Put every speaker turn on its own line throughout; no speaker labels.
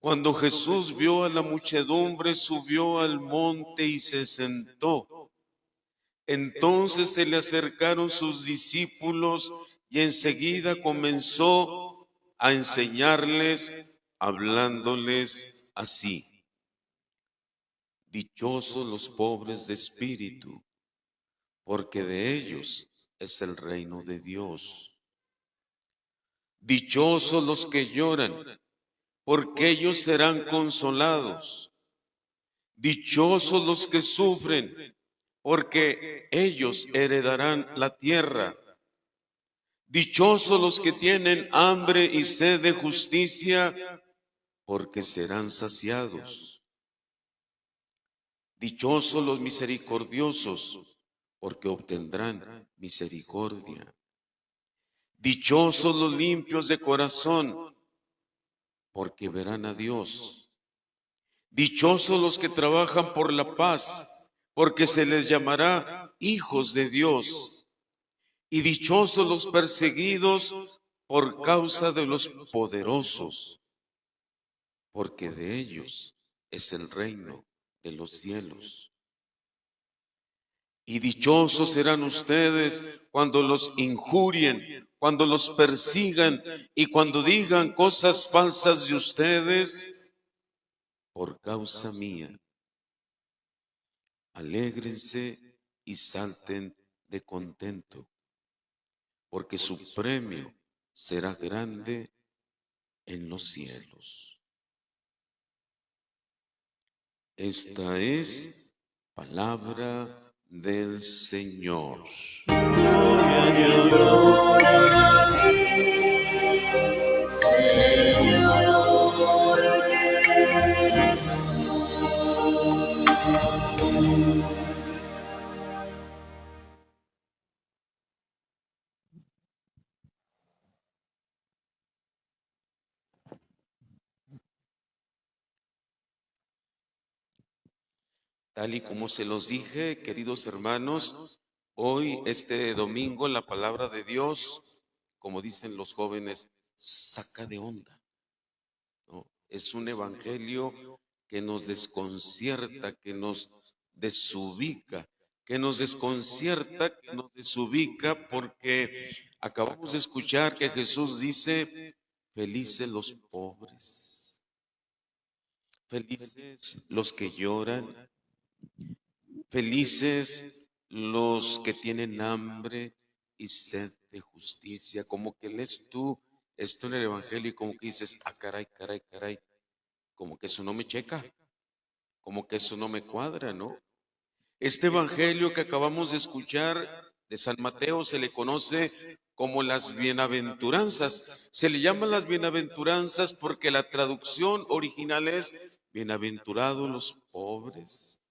Cuando Jesús vio a la muchedumbre, subió al monte y se sentó. Entonces se le acercaron sus discípulos y enseguida comenzó a enseñarles, hablándoles así: dichosos los pobres de espíritu, porque de ellos es el reino de Dios. Dichosos los que lloran, porque ellos serán consolados. Dichosos los que sufren, porque ellos heredarán la tierra. Dichosos los que tienen hambre y sed de justicia, porque serán saciados. Dichosos los misericordiosos, porque obtendrán misericordia. Dichosos los limpios de corazón, porque verán a Dios. Dichosos los que trabajan por la paz, porque se les llamará hijos de Dios. Y dichosos los perseguidos por causa de los poderosos, porque de ellos es el reino de los cielos. Y dichosos serán ustedes cuando los injurien, cuando los persigan y cuando digan cosas falsas de ustedes por causa mía. Alégrense y salten de contento, porque su premio será grande en los cielos. Esta es palabra del Señor.
Gloria a ti, Señor Jesús.
Tal y como se los dije, queridos hermanos, hoy, este domingo, la palabra de Dios, como dicen los jóvenes, saca de onda, ¿no? Es un evangelio que nos desconcierta, que nos desubica, que nos desconcierta, que nos desubica, porque acabamos de escuchar que Jesús dice: felices los pobres, felices los que lloran, felices los que tienen hambre y sed de justicia. Como que lees tú esto en el Evangelio y como que dices: ah, caray, caray, caray, como que eso no me checa, como que eso no me cuadra, ¿no? Este Evangelio que acabamos de escuchar de San Mateo se le conoce como las bienaventuranzas. Se le llaman las bienaventuranzas porque la traducción original es: bienaventurados los pobres,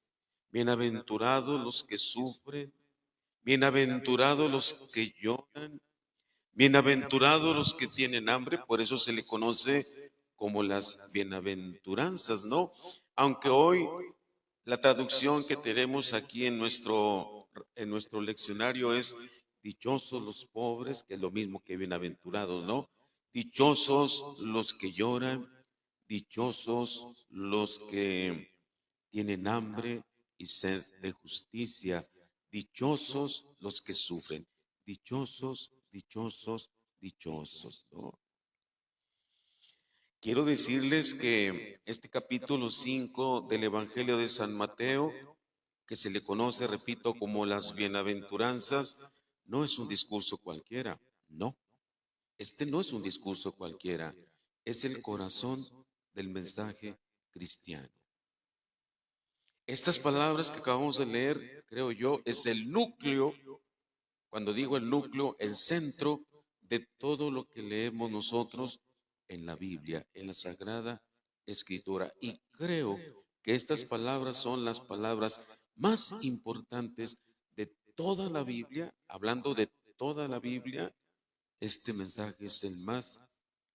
bienaventurados los que sufren, bienaventurados los que lloran, bienaventurados los que tienen hambre. Por eso se le conoce como las bienaventuranzas, ¿no? Aunque hoy la traducción que tenemos aquí en nuestro leccionario es dichosos los pobres, que es lo mismo que bienaventurados, ¿no? Dichosos los que lloran, dichosos los que tienen hambre y sed de justicia, dichosos los que sufren, dichosos, dichosos, dichosos, ¿no? Quiero decirles que este capítulo 5 del Evangelio de San Mateo, que se le conoce, repito, como las bienaventuranzas, no es un discurso cualquiera, no. Este no es un discurso cualquiera, es el corazón del mensaje cristiano. Estas palabras que acabamos de leer, creo yo, es el núcleo, cuando digo el núcleo, el centro de todo lo que leemos nosotros en la Biblia, en la Sagrada Escritura. Y creo que estas palabras son las palabras más importantes de toda la Biblia. Hablando de toda la Biblia, este mensaje es el más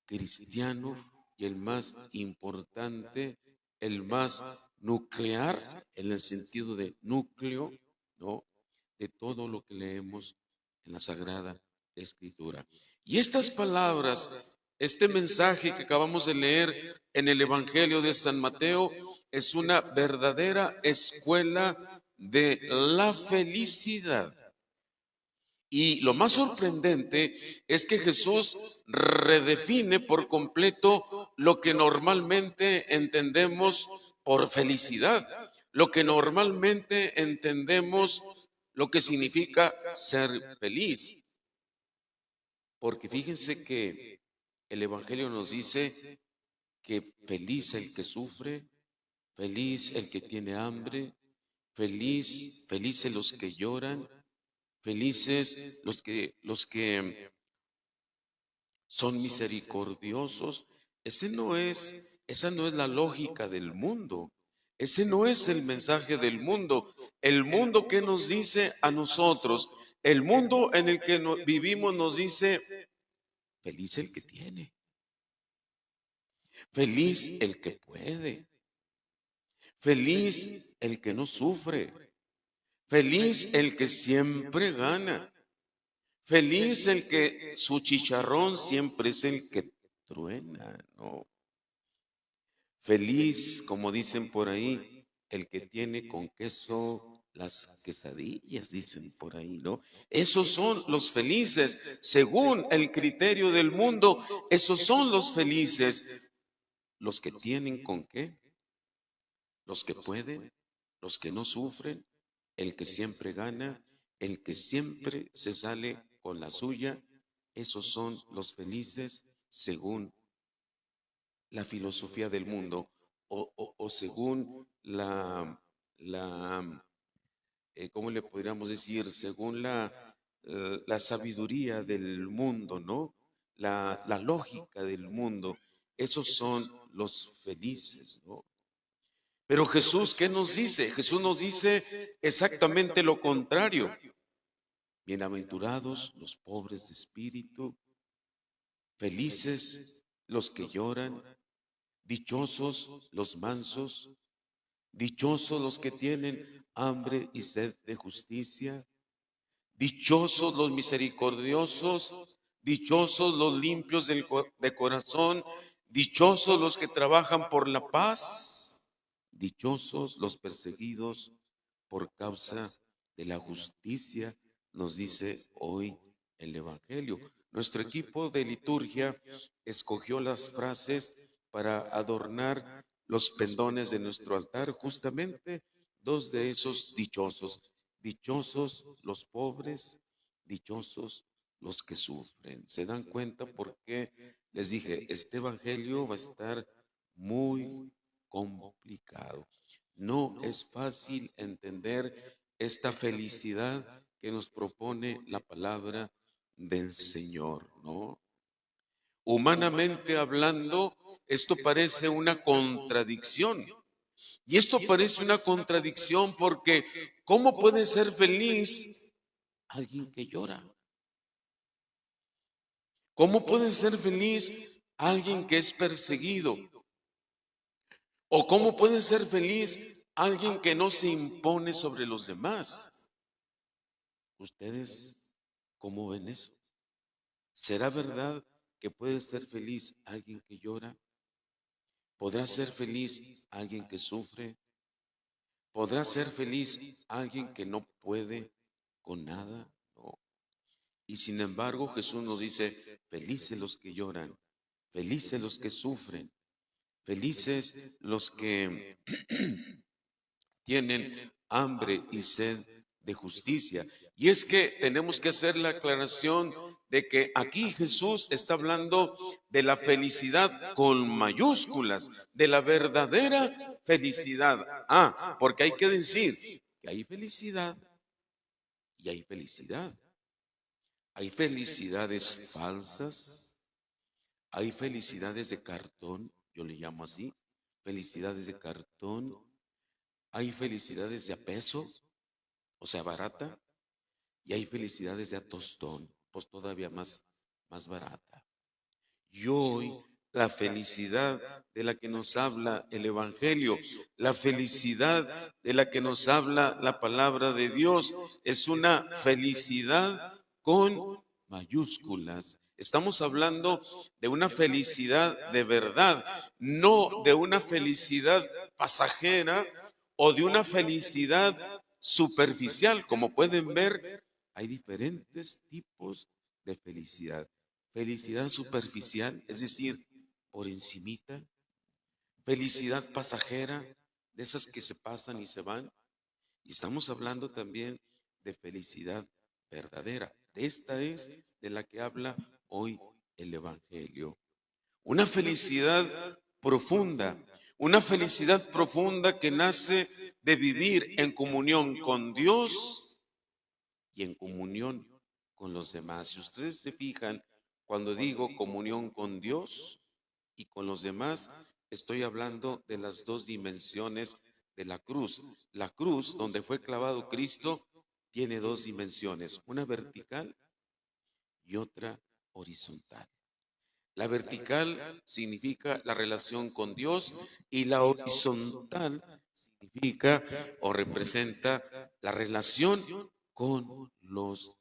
cristiano y el más importante, el más nuclear, en el sentido de núcleo, ¿no?, de todo lo que leemos en la Sagrada Escritura. Y estas palabras Este mensaje que acabamos de leer en el Evangelio de San Mateo es una verdadera escuela de la felicidad. Y lo más sorprendente es que Jesús redefine por completo lo que normalmente entendemos por felicidad, lo que normalmente entendemos lo que significa ser feliz. Porque fíjense que el Evangelio nos dice que feliz el que sufre, feliz el que tiene hambre, felices los que lloran, felices los que son misericordiosos. Esa no es la lógica del mundo. Ese no es el mensaje del mundo. El mundo que nos dice a nosotros, el mundo en el que vivimos nos dice, feliz el que tiene, feliz el que puede, feliz el que no sufre, feliz el que siempre gana, feliz el que su chicharrón siempre es el que truena, ¿no? Feliz, como dicen por ahí, el que tiene con queso las quesadillas, dicen por ahí, ¿no? Esos son los felices, según el criterio del mundo, esos son los felices. Los que tienen con qué, los que pueden, los que no sufren, el que siempre gana, el que siempre se sale con la suya, esos son los felices según la filosofía del mundo o según ¿cómo le podríamos decir? Según la sabiduría del mundo, ¿no? La lógica del mundo. Esos son los felices, ¿no? Pero Jesús, ¿qué nos dice? Jesús nos dice exactamente lo contrario. Bienaventurados los pobres de espíritu, felices los que lloran, dichosos los mansos, dichosos los que tienen hambre y sed de justicia, dichosos los misericordiosos, dichosos los limpios de corazón, dichosos los que trabajan por la paz, dichosos los perseguidos por causa de la justicia, nos dice hoy el Evangelio. Nuestro equipo de liturgia escogió las frases para adornar los pendones de nuestro altar, justamente dos de esos dichosos. Dichosos los pobres, dichosos los que sufren. ¿Se dan cuenta por qué les dije, este Evangelio va a estar muy complicado? No es fácil entender esta felicidad que nos propone la palabra del Señor, ¿no? Humanamente hablando, esto parece una contradicción. Y esto parece una contradicción porque ¿cómo puede ser feliz alguien que llora? ¿Cómo puede ser feliz alguien que es perseguido? ¿O cómo puede ser feliz alguien que no se impone sobre los demás? ¿Ustedes cómo ven eso? ¿Será verdad que puede ser feliz alguien que llora? ¿Podrá ser feliz alguien que sufre? ¿Podrá ser feliz alguien que no puede con nada? No. Y sin embargo Jesús nos dice, felices los que lloran, felices los que sufren, felices los que tienen hambre y sed de justicia. Y es que tenemos que hacer la aclaración de que aquí Jesús está hablando de la felicidad con mayúsculas, de la verdadera felicidad. Porque hay que decir que hay felicidad y hay felicidad. Hay felicidades falsas, hay felicidades de cartón, yo le llamo así, felicidades de cartón, hay felicidades de a peso, o sea, barata, y hay felicidades de a tostón, pues todavía más barata. Y hoy la felicidad de la que nos habla el Evangelio, la felicidad de la que nos habla la palabra de Dios, es una felicidad con mayúsculas, Estamos hablando de una felicidad de verdad, no de una felicidad pasajera o de una felicidad superficial. Como pueden ver, hay diferentes tipos de felicidad. Felicidad superficial, es decir, por encimita. Felicidad pasajera, de esas que se pasan y se van. Y estamos hablando también de felicidad verdadera. Esta es de la que habla hoy el Evangelio. Una felicidad profunda que nace de vivir en comunión con Dios y en comunión con los demás. Si ustedes se fijan, cuando digo comunión con Dios y con los demás, estoy hablando de las dos dimensiones de la cruz. La cruz donde fue clavado Cristo tiene dos dimensiones, una vertical y otra horizontal. La vertical significa la relación con Dios y la horizontal significa o representa la relación con los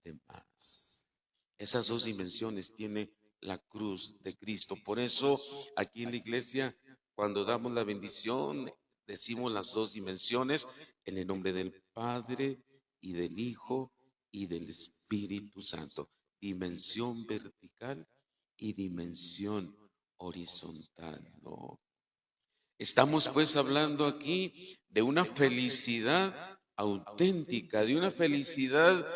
demás. Esas dos dimensiones tiene la cruz de Cristo. Por eso aquí en la iglesia, cuando damos la bendición, decimos las dos dimensiones en el nombre del Padre y del Hijo y del Espíritu Santo. Dimensión vertical y dimensión horizontal, ¿no? Estamos pues hablando aquí de una felicidad auténtica, de una felicidad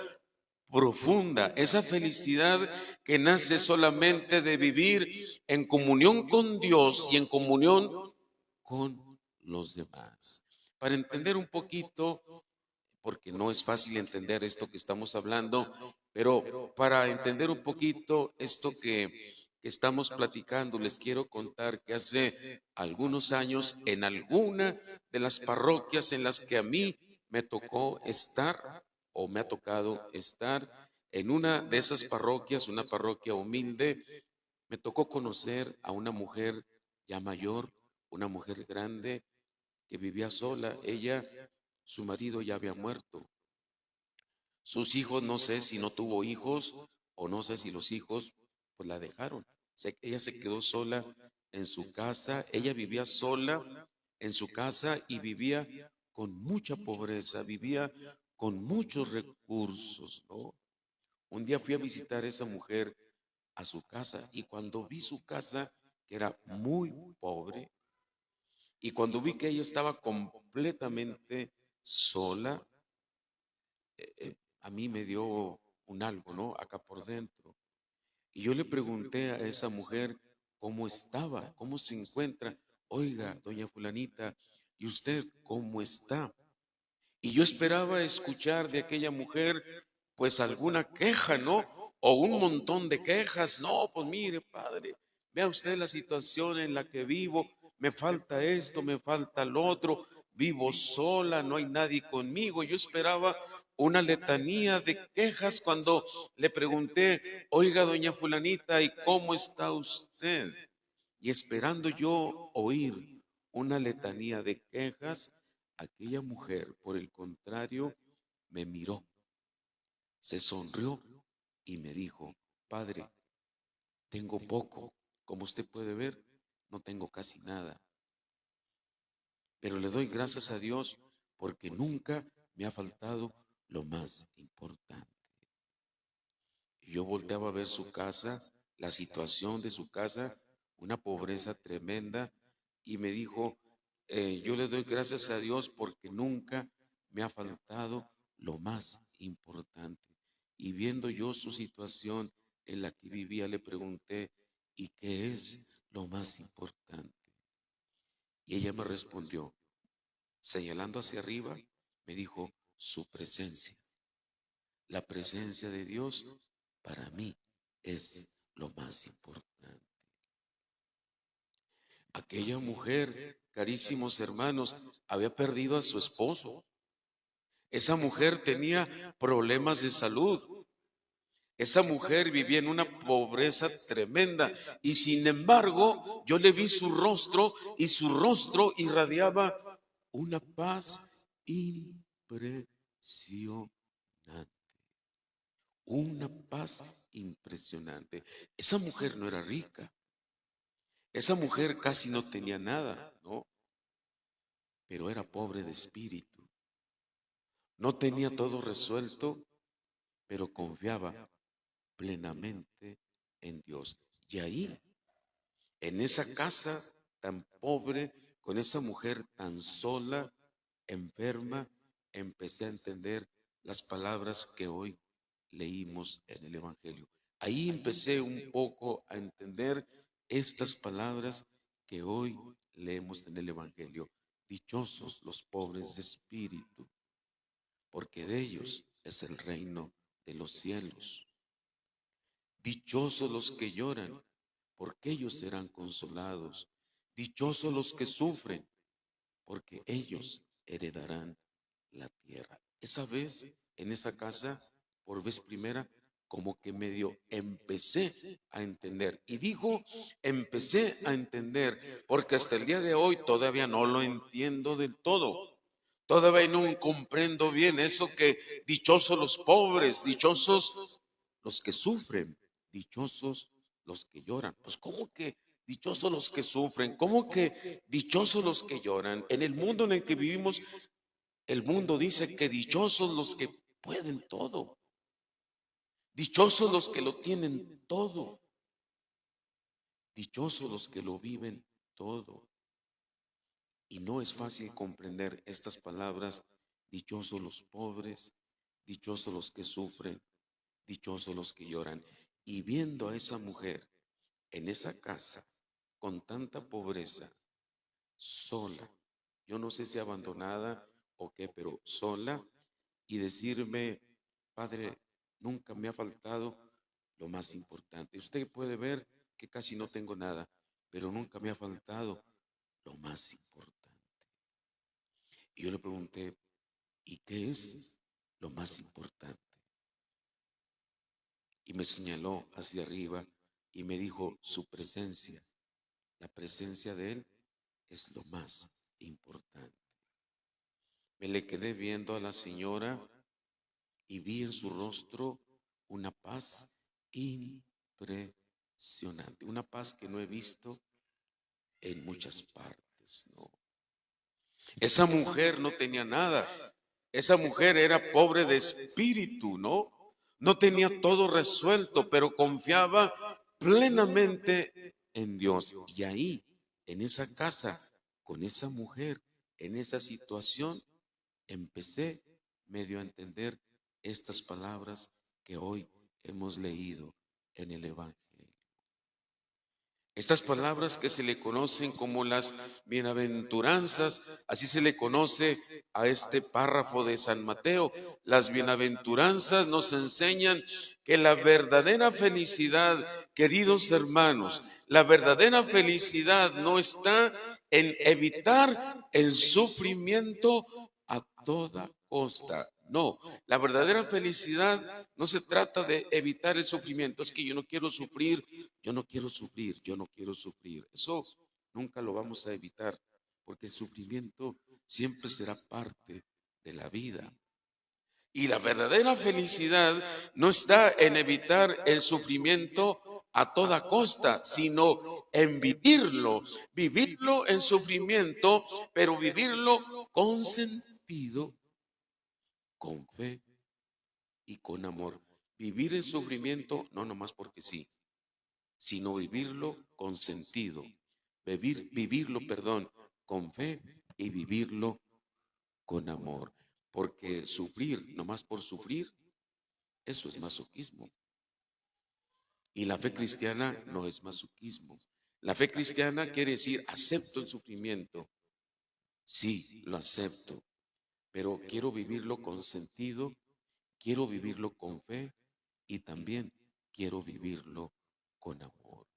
profunda, esa felicidad que nace solamente de vivir en comunión con Dios y en comunión con los demás. Para entender un poquito, porque no es fácil entender esto que estamos hablando, pero para entender un poquito esto que estamos platicando, les quiero contar que hace algunos años en alguna de las parroquias en las que a mí me tocó estar o me ha tocado estar, en una de esas parroquias, una parroquia humilde, me tocó conocer a una mujer ya mayor, una mujer grande que vivía sola. Ella, su marido ya había muerto. Sus hijos, no sé si no tuvo hijos o no sé si los hijos pues la dejaron. Ella se quedó sola en su casa, ella vivía sola en su casa y vivía con mucha pobreza, vivía con muchos recursos, ¿no? Un día fui a visitar a esa mujer a su casa y cuando vi su casa, que era muy pobre, y cuando vi que ella estaba completamente sola, a mí me dio un algo, ¿no? Acá por dentro. Y yo le pregunté a esa mujer cómo estaba, cómo se encuentra. Oiga, doña fulanita, ¿y usted cómo está? Y yo esperaba escuchar de aquella mujer pues alguna queja, ¿no? O un montón de quejas. No, pues mire, padre, vea usted la situación en la que vivo. Me falta esto, me falta lo otro. Vivo sola, no hay nadie conmigo. Yo esperaba una letanía de quejas cuando le pregunté, oiga, doña fulanita, ¿y cómo está usted? Y esperando yo oír una letanía de quejas, aquella mujer, por el contrario, me miró, se sonrió y me dijo, padre, tengo poco, como usted puede ver, no tengo casi nada, pero le doy gracias a Dios porque nunca me ha faltado lo más importante. Y yo volteaba a ver su casa, la situación de su casa, una pobreza tremenda, y me dijo, yo le doy gracias a Dios porque nunca me ha faltado lo más importante. Y viendo yo su situación en la que vivía, le pregunté, ¿y qué es lo más importante? Y ella me respondió, señalando hacia arriba, me dijo, su presencia. La presencia de Dios para mí es lo más importante. Aquella mujer, carísimos hermanos, había perdido a su esposo. Esa mujer tenía problemas de salud. Esa mujer vivía en una pobreza tremenda y sin embargo yo le vi su rostro y su rostro irradiaba una paz impresionante. una paz impresionante. Esa mujer no era rica, esa mujer casi no tenía nada, ¿no? Pero era pobre de espíritu. No tenía todo resuelto, pero confiaba plenamente en Dios. Y ahí, en esa casa tan pobre, con esa mujer tan sola, enferma, empecé a entender las palabras que hoy leímos en el Evangelio. Ahí empecé un poco a entender estas palabras que hoy leemos en el Evangelio. Dichosos los pobres de espíritu, porque de ellos es el reino de los cielos. Dichosos los que lloran, porque ellos serán consolados. Dichosos los que sufren, porque ellos heredarán la tierra. Esa vez, en esa casa, por vez primera, como que medio empecé a entender. Y digo, empecé a entender, porque hasta el día de hoy todavía no lo entiendo del todo. Todavía no comprendo bien eso que dichosos los pobres, dichosos los que sufren, dichosos los que lloran. Pues ¿cómo que dichosos los que sufren? ¿Cómo que dichosos los que lloran? En el mundo en el que vivimos, el mundo dice que dichosos los que pueden todo, dichosos los que lo tienen todo, dichosos los que lo viven todo. Y no es fácil comprender estas palabras, dichosos los pobres, dichosos los que sufren, dichosos los que lloran. Y viendo a esa mujer en esa casa, con tanta pobreza, sola, yo no sé si abandonada o qué, pero sola, y decirme, Padre, nunca me ha faltado lo más importante. Usted puede ver que casi no tengo nada, pero nunca me ha faltado lo más importante. Y yo le pregunté, ¿y qué es lo más importante? Y me señaló hacia arriba y me dijo, su presencia. La presencia de Él es lo más importante. Me le quedé viendo a la señora y vi en su rostro una paz impresionante, una paz que no he visto en muchas partes, ¿no? Esa mujer no tenía nada, esa mujer era pobre de espíritu, ¿no? No tenía todo resuelto, pero confiaba plenamente en Dios. Y ahí, en esa casa, con esa mujer, en esa situación, empecé medio a entender estas palabras que hoy hemos leído en el Evangelio. Estas palabras que se le conocen como las bienaventuranzas, así se le conoce a este párrafo de San Mateo. Las bienaventuranzas nos enseñan que la verdadera felicidad, queridos hermanos, la verdadera felicidad no está en evitar el sufrimiento a toda costa. No, la verdadera felicidad no se trata de evitar el sufrimiento. Es que yo no quiero sufrir, yo no quiero sufrir, yo no quiero sufrir. Eso nunca lo vamos a evitar, porque el sufrimiento siempre será parte de la vida. Y la verdadera felicidad no está en evitar el sufrimiento a toda costa, sino en vivirlo, vivirlo en sufrimiento, pero vivirlo con sentido, con fe y con amor. Vivir el sufrimiento no nomás porque sí, sino vivirlo con sentido, vivirlo, perdón, con fe y vivirlo con amor. Porque sufrir nomás por sufrir, eso es masoquismo. Y la fe cristiana no es masoquismo. La fe cristiana quiere decir, acepto el sufrimiento. Sí, lo acepto, pero quiero vivirlo con sentido, quiero vivirlo con fe y también quiero vivirlo con amor.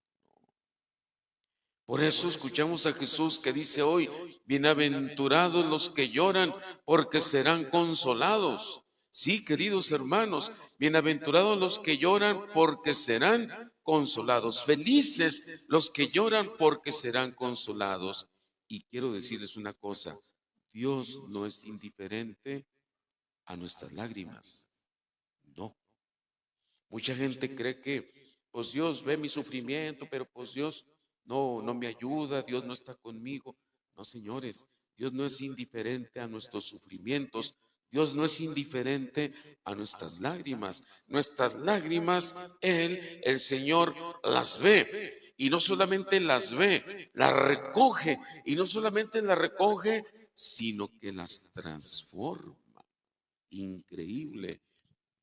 Por eso escuchamos a Jesús que dice hoy, bienaventurados los que lloran porque serán consolados. Sí, queridos hermanos, bienaventurados los que lloran porque serán consolados. Felices los que lloran porque serán consolados. Y quiero decirles una cosa, Dios no es indiferente a nuestras lágrimas. No. Mucha gente cree que, pues Dios ve mi sufrimiento, pero pues Dios no me ayuda, Dios no está conmigo. No, señores, Dios no es indiferente a nuestros sufrimientos. Dios no es indiferente a nuestras lágrimas. Nuestras lágrimas, el Señor, las ve. Y no solamente las ve, las recoge. Y no solamente las recoge, sino que las transforma. Increíble.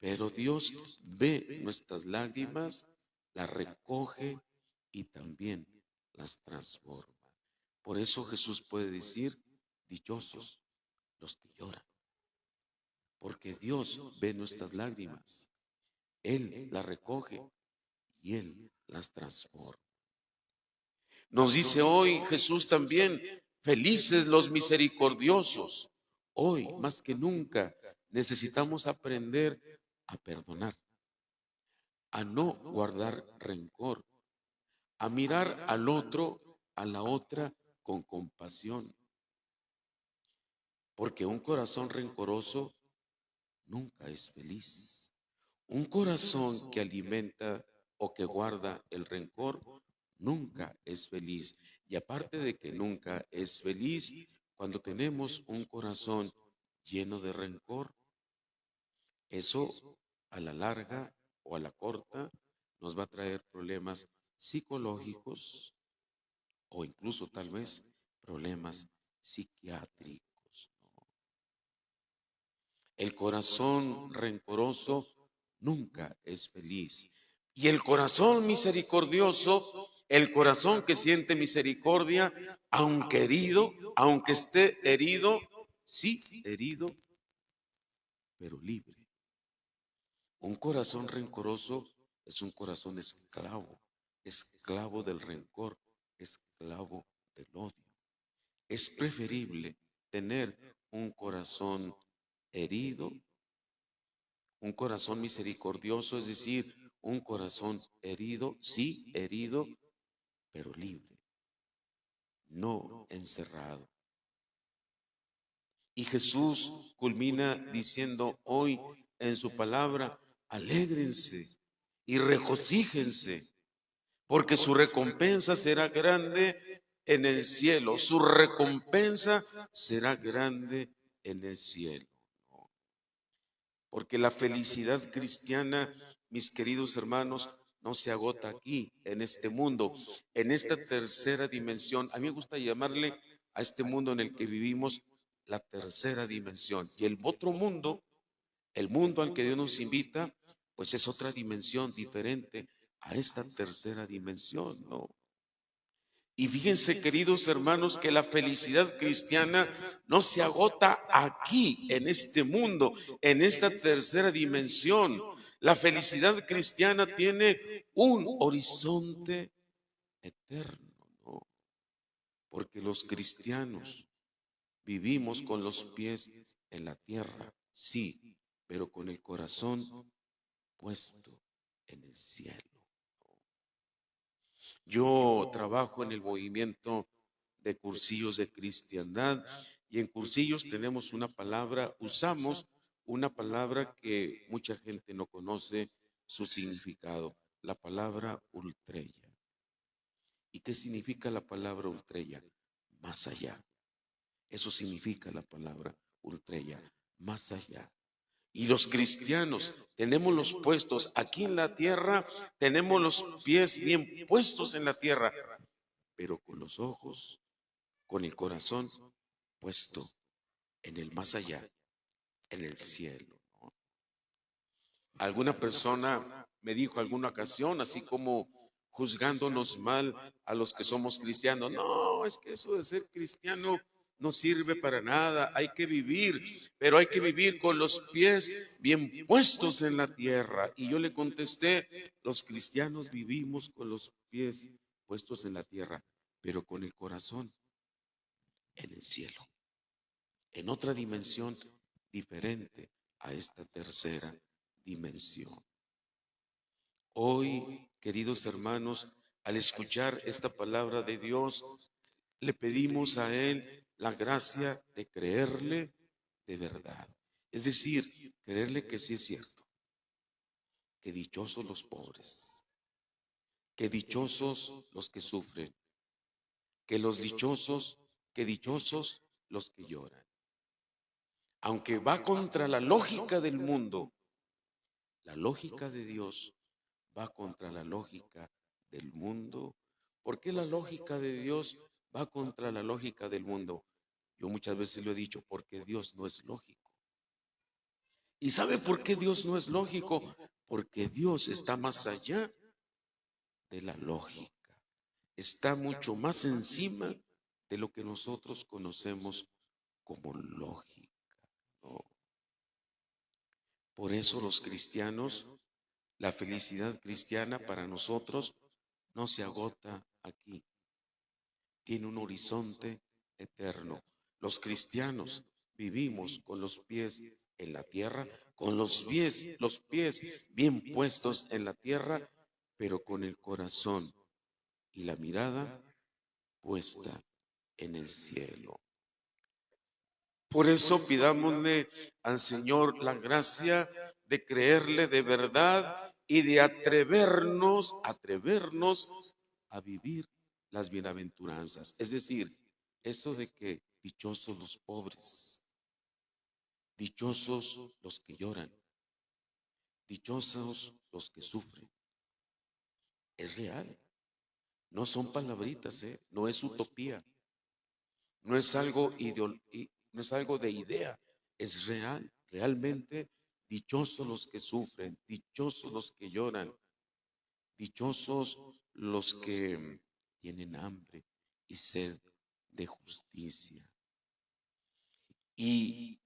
Pero Dios ve nuestras lágrimas, las recoge y también las transforma. Por eso Jesús puede decir, dichosos los que lloran, porque Dios ve nuestras lágrimas, Él las recoge y Él las transforma. Nos dice hoy Jesús también, felices los misericordiosos. Hoy, más que nunca, necesitamos aprender a perdonar, a no guardar rencor, a mirar al otro, a la otra con compasión, porque un corazón rencoroso nunca es feliz. Un corazón que alimenta o que guarda el rencor nunca es feliz. Y aparte de que nunca es feliz, cuando tenemos un corazón lleno de rencor, eso a la larga o a la corta nos va a traer problemas psicológicos o incluso tal vez problemas psiquiátricos. El corazón rencoroso nunca es feliz. Y el corazón misericordioso, el corazón que siente misericordia, aunque esté herido, sí, herido, pero libre. Un corazón rencoroso es un corazón esclavo, esclavo del rencor, esclavo del odio. Es preferible tener un corazón herido, un corazón misericordioso, es decir, un corazón herido, sí, herido, pero libre, no encerrado. Y Jesús culmina diciendo hoy en su palabra, alégrense y regocíjense, porque su recompensa será grande en el cielo. Su recompensa será grande en el cielo. Porque la felicidad cristiana, mis queridos hermanos, no se agota aquí, en este mundo, en esta tercera dimensión. A mí me gusta llamarle a este mundo en el que vivimos la tercera dimensión. Y el otro mundo, el mundo al que Dios nos invita, pues es otra dimensión diferente a esta tercera dimensión, ¿no? Y fíjense, queridos hermanos, que la felicidad cristiana no se agota aquí, en este mundo, en esta tercera dimensión. La felicidad cristiana tiene un horizonte eterno, ¿no? Porque los cristianos vivimos con los pies en la tierra, sí, pero con el corazón puesto en el cielo. Yo trabajo en el movimiento de cursillos de cristiandad y en cursillos tenemos una palabra, usamos una palabra que mucha gente no conoce su significado, la palabra ultrella. ¿Y qué significa la palabra ultrella? Más allá. Eso significa la palabra ultrella, más allá. Y los cristianos tenemos los puestos aquí en la tierra, tenemos los pies bien puestos en la tierra, pero con los ojos, con el corazón puesto en el más allá, en el cielo. Alguna persona me dijo alguna ocasión, así como juzgándonos mal a los que somos cristianos, no, es que eso de ser cristiano no sirve para nada, hay que vivir, pero hay que vivir con los pies bien puestos en la tierra. Y yo le contesté, los cristianos vivimos con los pies puestos en la tierra, pero con el corazón en el cielo, en otra dimensión diferente a esta tercera dimensión. Hoy, queridos hermanos, al escuchar esta palabra de Dios, le pedimos a Él la gracia de creerle de verdad. Es decir, creerle que sí es cierto, que dichosos los pobres, que dichosos los que sufren, que dichosos los que lloran. Aunque va contra la lógica del mundo, la lógica de Dios va contra la lógica del mundo. ¿Por qué la lógica de Dios va contra la lógica del mundo? Yo muchas veces lo he dicho, porque Dios no es lógico. ¿Y sabe por qué Dios no es lógico? Porque Dios está más allá de la lógica. Está mucho más encima de lo que nosotros conocemos como lógica, ¿no? Por eso los cristianos, la felicidad cristiana para nosotros no se agota aquí. Tiene un horizonte eterno. Los cristianos vivimos con los pies en la tierra, con los pies bien puestos en la tierra, pero con el corazón y la mirada puesta en el cielo. Por eso pidámosle al Señor la gracia de creerle de verdad y de atrevernos a vivir las bienaventuranzas. Es decir, eso de que dichosos los pobres, dichosos los que lloran, dichosos los que sufren. Es real. No son palabritas, no es utopía. No es algo no es algo de idea, es real. Realmente dichosos los que sufren, dichosos los que lloran, dichosos los que tienen hambre y sed de justicia. Y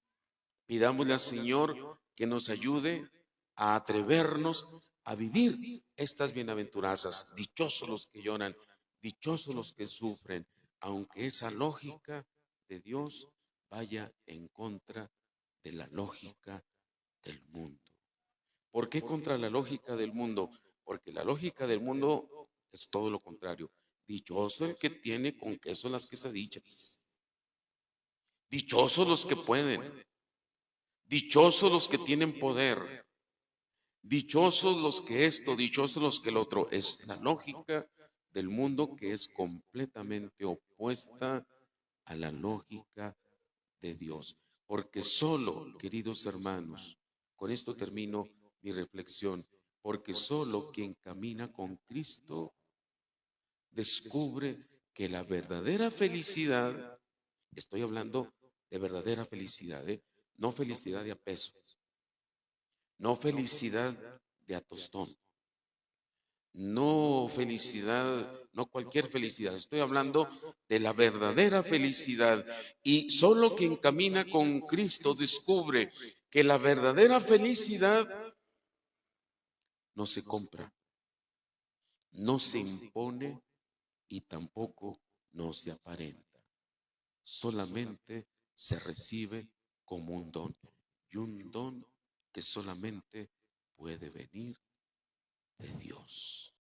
pidámosle al Señor que nos ayude a atrevernos a vivir estas bienaventuranzas. Dichosos los que lloran, dichosos los que sufren, aunque esa lógica de Dios vaya en contra de la lógica del mundo. ¿Por qué contra la lógica del mundo? Porque la lógica del mundo es todo lo contrario. Dichoso el que tiene con queso las quesadillas. Dichosos los que pueden. Dichosos los que tienen poder. Dichosos los que esto, dichosos los que el otro. Es la lógica del mundo que es completamente opuesta a la lógica de Dios. Porque solo, queridos hermanos, con esto termino mi reflexión, porque solo quien camina con Cristo descubre que la verdadera felicidad, estoy hablando de verdadera felicidad, no felicidad de a peso, no felicidad de a tostón, no felicidad, no cualquier felicidad, estoy hablando de la verdadera felicidad. Y solo quien camina con Cristo descubre que la verdadera felicidad no se compra, no se impone y tampoco no se aparenta. Solamente se recibe como un don, y un don que solamente puede venir de Dios.